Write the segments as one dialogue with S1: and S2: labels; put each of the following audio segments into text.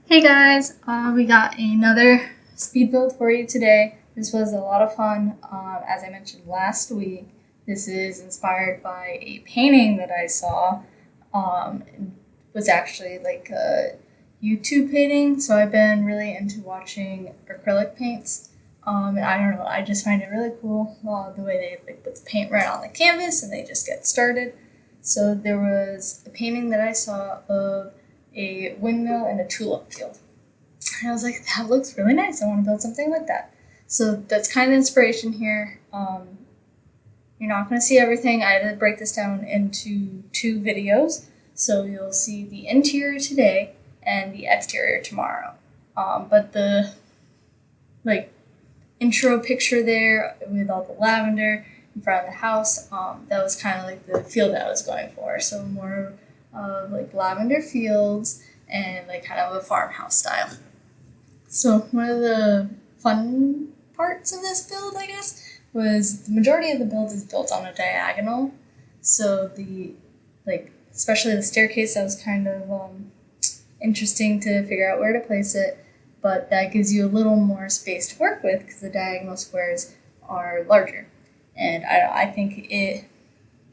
S1: Hey guys, we got another speed build for you today. This was a lot of fun. As I mentioned last week, this is inspired by a painting that I saw. It was actually like a YouTube painting, so I've been really into watching acrylic paints. And I don't know, I just find it really cool the way they like put the paint right on the canvas and they just get started. So there was a painting that I saw of a windmill and a tulip field. And I was like, that looks really nice. I want to build something like that. So that's kind of inspiration here. You're not going to see everything. I had to break this down into two videos. So you'll see the interior today and the exterior tomorrow. But the like intro picture there with all the lavender in front of the house, that was kind of like the feel that I was going for. So more of like lavender fields and like kind of a farmhouse style. So one of the fun parts of this build, I guess, was the majority of the build is built on a diagonal. So especially the staircase, that was kind of interesting to figure out where to place it. But that gives you a little more space to work with because the diagonal squares are larger. And I think it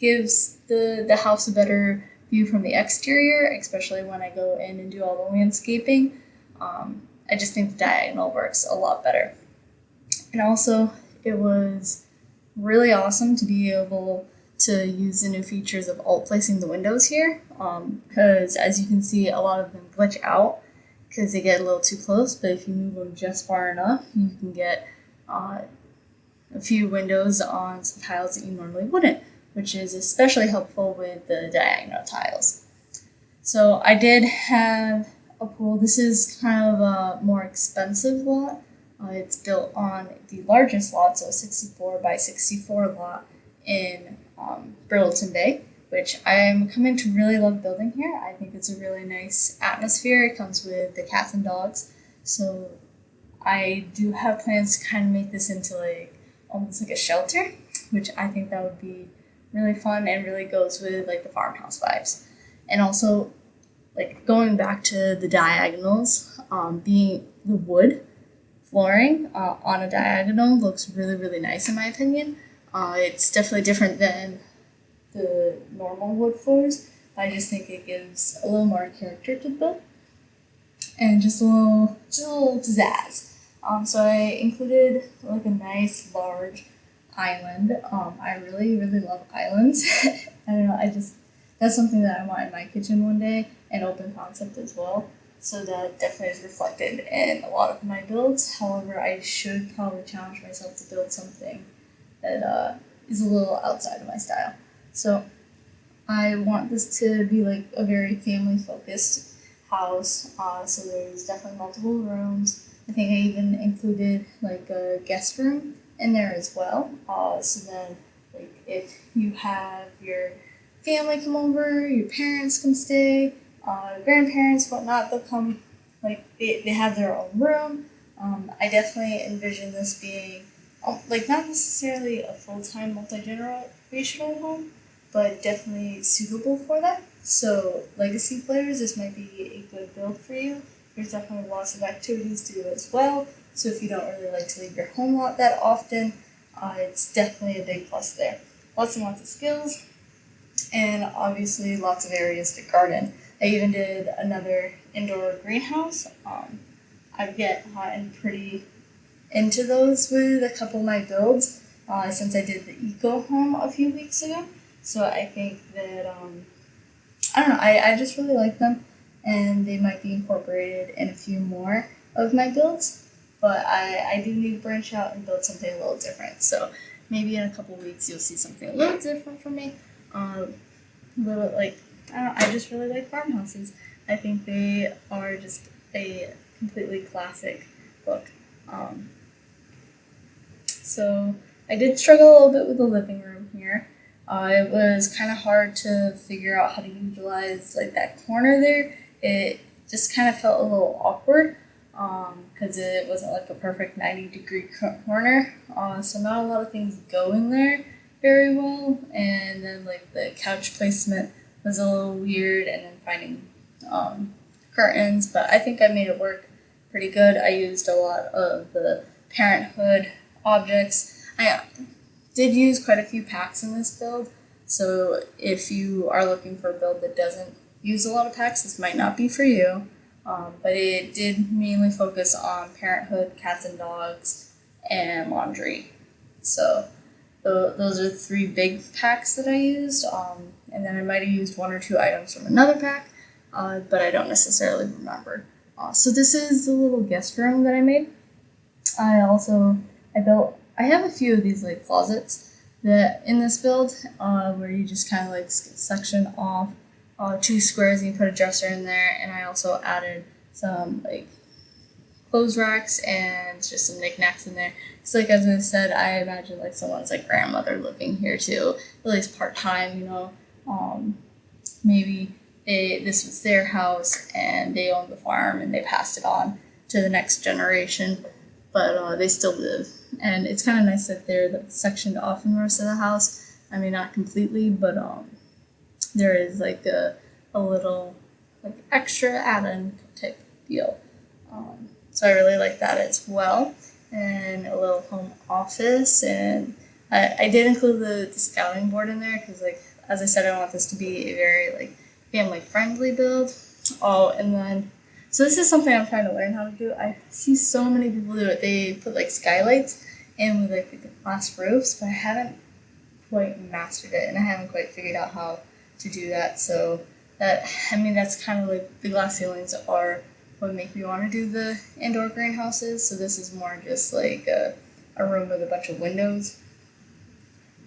S1: gives the house a better view from the exterior, especially when I go in and do all the landscaping. I just think the diagonal works a lot better. And also, it was really awesome to be able to use the new features of alt placing the windows here, because as you can see, a lot of them glitch out because they get a little too close, but if you move them just far enough, you can get a few windows on some tiles that you normally wouldn't, which is especially helpful with the diagonal tiles. So I did have a pool. This is kind of a more expensive lot. It's built on the largest lot, so a 64 by 64 lot in Brindleton Bay, which I'm coming to really love building here. I think it's a really nice atmosphere. It comes with the cats and dogs. So I do have plans to kind of make this into like almost like a shelter, which I think that would be really fun and really goes with like the farmhouse vibes. And also like going back to the diagonals, being the wood flooring on a diagonal looks really, really nice in my opinion. It's definitely different than the normal wood floors. I just think it gives a little more character to the build and just a little pizzazz. So I included like a nice large island. I really, really love islands. I don't know, that's something that I want in my kitchen one day, an open concept as well. So that definitely is reflected in a lot of my builds. However, I should probably challenge myself to build something that is a little outside of my style. So I want this to be like a very family focused house. So there's definitely multiple rooms. I think I even included like a guest room in there as well. So then like if you have your family come over, your parents come stay, grandparents, whatnot, they'll come, like they have their own room. I definitely envision this being like not necessarily a full-time multi-generational home, but definitely suitable for that. So legacy players, this might be a good build for you. There's definitely lots of activities to do as well. So if you don't really like to leave your home lot that often, it's definitely a big plus there. Lots and lots of skills, and obviously lots of areas to garden. I even did another indoor greenhouse. I've gotten pretty into those with a couple of my builds since I did the eco home a few weeks ago. So I think that, I don't know, I just really like them, and they might be incorporated in a few more of my builds, but I do need to branch out and build something a little different. So maybe in a couple of weeks you'll see something a little different from me. A little like, I don't know, I just really like farmhouses. I think they are just a completely classic look. So I did struggle a little bit with the living room here. It was kind of hard to figure out how to utilize like that corner there. It just kind of felt a little awkward because it wasn't like a perfect 90-degree corner. So not a lot of things going there very well. And then like the couch placement was a little weird, and then finding curtains, but I think I made it work pretty good. I used a lot of the Parenthood objects. I did use quite a few packs in this build, so if you are looking for a build that doesn't use a lot of packs, this might not be for you. But it did mainly focus on Parenthood, cats and dogs, and laundry. So those are the 3 big packs that I used. And then I might have used 1 or 2 items from another pack, but I don't necessarily remember. So this is the little guest room that I made. I have a few of these like closets that in this build where you just kind of like section off 2 squares and you put a dresser in there, and I also added some like clothes racks and just some knickknacks in there. So like as I said, I imagine like someone's like grandmother living here too, at least part-time, you know. Maybe this was their house and they owned the farm and they passed it on to the next generation, but they still live. And it's kind of nice that they're like sectioned off from the rest of the house. I mean, not completely, but there is like a little like extra add-in type deal. So I really like that as well. And a little home office, and I did include the scouting board in there because, like, as I said, I want this to be a very like family-friendly build. Oh, and then so this is something I'm trying to learn how to do. I see so many people do it. They put like skylights in with like the glass roofs, but I haven't quite mastered it, and I haven't quite figured out how to do that. So that's kind of like the glass ceilings are what make me want to do the indoor greenhouses. So this is more just like a room with a bunch of windows.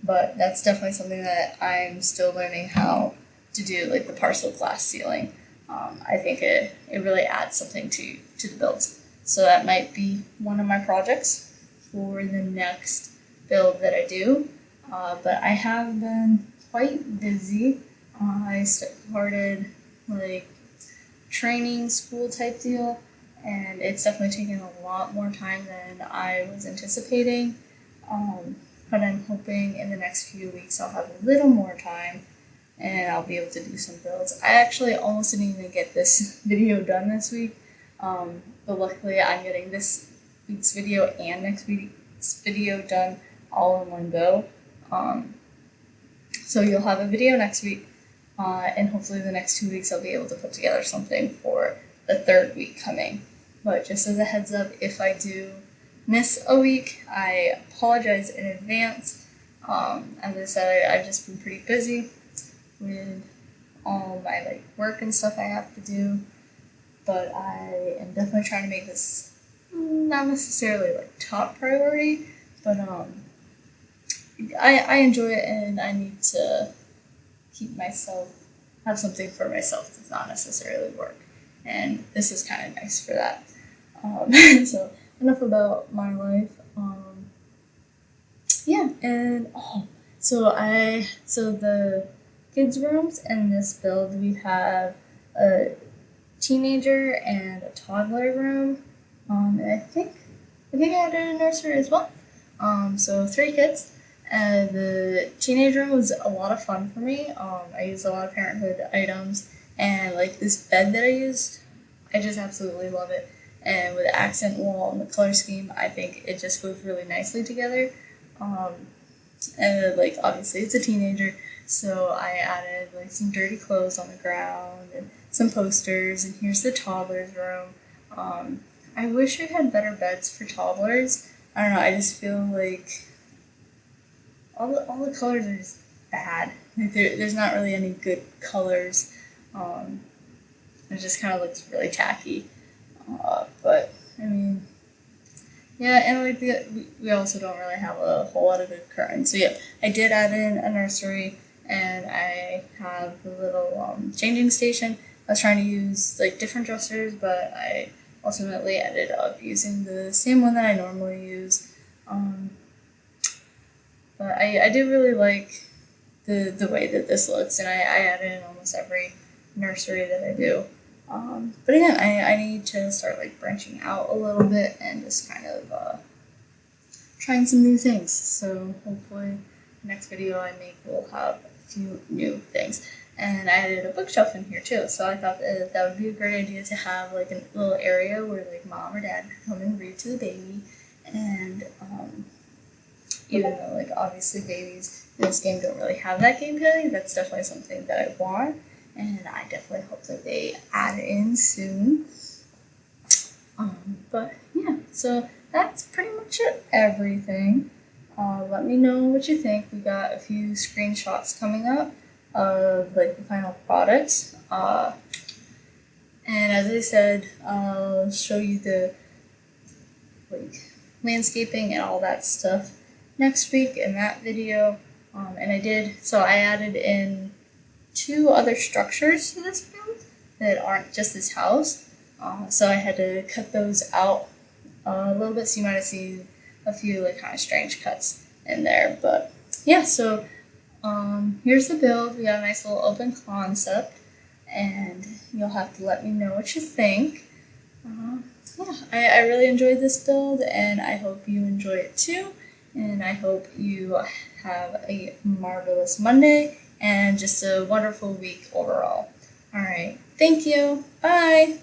S1: But that's definitely something that I'm still learning how to do, like the parcel glass ceiling. I think it really adds something to the builds. So that might be one of my projects for the next build that I do. But I have been quite busy. I started like training school type deal, and it's definitely taken a lot more time than I was anticipating. But I'm hoping in the next few weeks I'll have a little more time and I'll be able to do some builds. I actually almost didn't even get this video done this week, but luckily I'm getting this week's video and next week's video done all in one go. So you'll have a video next week, and hopefully the next 2 weeks I'll be able to put together something for the 3rd week coming. But just as a heads up, if I do miss a week, I apologize in advance. As I said, I've just been pretty busy with all my like work and stuff I have to do, but I am definitely trying to make this not necessarily like top priority, but I enjoy it, and I need to have something for myself that's not necessarily work, and this is kind of nice for that. So enough about my life. So the kids' rooms in this build, we have a teenager and a toddler room. And I think I added a nursery as well. So 3 kids. The teenage room was a lot of fun for me. I used a lot of Parenthood items, and like this bed that I used, I just absolutely love it. And with the accent wall and the color scheme, I think it just goes really nicely together. And like obviously it's a teenager, so I added like some dirty clothes on the ground and some posters. And here's the toddler's room. I wish I had better beds for toddlers. I don't know. I just feel like all the colors are just bad. Like there's not really any good colors. It just kind of looks really tacky. But I mean, yeah, and like we also don't really have a whole lot of good curtains. So yeah, I did add in a nursery, and I have the little changing station. I was trying to use like different dressers, but I ultimately ended up using the same one that I normally use. But I do really like the way that this looks, and I add in almost every nursery that I do. But again, I need to start like branching out a little bit and just kind of trying some new things. So hopefully the next video I make will have a few new things. and I added a bookshelf in here too. So I thought that would be a great idea to have like a little area where like mom or dad could come and read to the baby. And even though like obviously babies in this game don't really have that game play, that's definitely something that I want, and I definitely hope that they add it in soon. But yeah, so that's pretty much everything. Let me know what you think. We got a few screenshots coming up of like the final products. And as I said, I'll show you the like landscaping and all that stuff next week in that video. And I added in 2 other structures to this build that aren't just this house. So I had to cut those out a little bit, so you might have seen a few like kind of strange cuts in there. But yeah, so here's the build. We got a nice little open concept, and you'll have to let me know what you think. I really enjoyed this build, and I hope you enjoy it too. And I hope you have a marvelous Monday and just a wonderful week overall. All right, thank you. Bye.